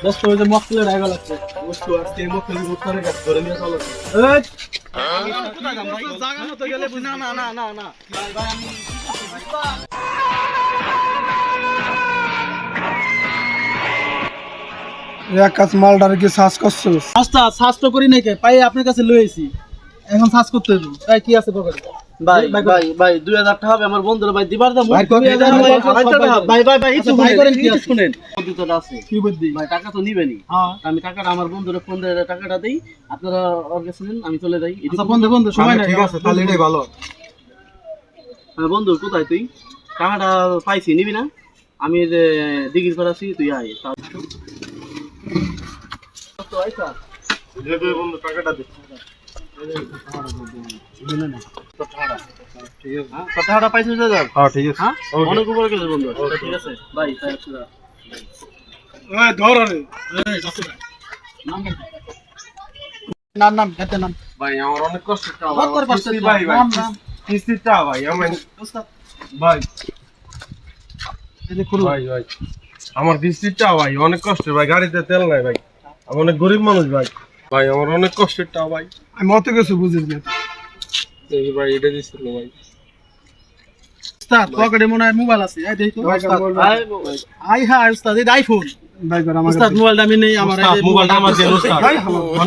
দোস্ত ওই যে মক্কেলে রাইগা লাগছে দোস্ত আজকে এই মক্কেলে গুড করে গেছে ধরে নিয়ে চলো এই আমি কোথায় যাম ভাই জায়গা মতো গেলে বুঝ না না না না না ভাই ভাই আমি এক কাজ মালটার কি সাজ করছো? আস্তা সাজ তো করি নাই কে পাই আপনার কাছে লইছি এখন সাজ করতে দেব তাই কি আছে পকেটে ভাই ভাই ভাই 2000 টাকা হবে আমার বন্ধুরা ভাই দিবার দাম ভাই 2000 ভাই ভাই ভাই একটু ভাই করেন কি শুনেন বুদ্ধিটা আছে কি বুদ্ধি ভাই টাকা তো নিবেনি আমি টাকাটা আমার বন্ধুরে ফোন দিয়ে টাকাটা দেই আপনারা ওর কাছে নেন আমি চলে যাই আচ্ছা বন্ধু বন্ধু সময় নাই ঠিক আছে তাহলে এটাই ভালো। হ্যাঁ বন্ধু কোথায় তুই টাকাটা পাইছি নিবি না আমি যে দিঘির পাড়ে আছি তুই আয় তো আইসা দে দে বন্ধু টাকাটা দে। কথাটা পাইছো যে যাও হ্যাঁ ঠিক আছে। হ্যাঁ অনেক উপরে গেছে বন্ধু ঠিক আছে ভাই তাই আছে ওই ধর আরে এই যাচ্ছে নাম নাম খেতে নাম ভাই আমার অনেক কষ্ট কত কষ্ট ভাই ভাই নাম নাম কিস্তিটা ভাই আমি ওস্তাদ ভাই এই যে খুলু ভাই ভাই আমার কিস্তিটা ভাই অনেক কষ্ট ভাই গাড়িতে তেল নাই ভাই আমি অনেক গরিব মানুষ ভাই ভাই আমার অনেক কষ্টের টাকা ভাই আমি অত কিছু বুঝি না এই ভাই এটা দিছিল ভাই ওস্তাদ পকেটে মনে হয় মোবাইল আছে এই দেখো ওস্তাদ আই হ্যাঁ ওস্তাদ এই আইফোন ভাই করে আমার ওস্তাদ মোবাইলটা আমি নেই আমার এই মোবাইলটা আমার দেন ওস্তাদ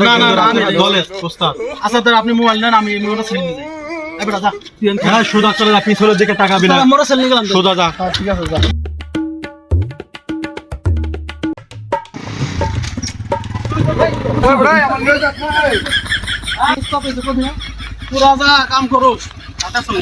না না না আমি দলে ওস্তাদ আচ্ছা তো আপনি মোবাইল নেন আমি মোবাইলটা ছেড়ে নিয়ে যাই এবার যা তুই হ্যাঁ সোজা চলে যা পিছনের দিকে টাকা বিনা মোবাইল ছেড়ে নিয়ে গেলাম সোজা যা ঠিক আছে যা পুরা যা কাম করো টাকা চলে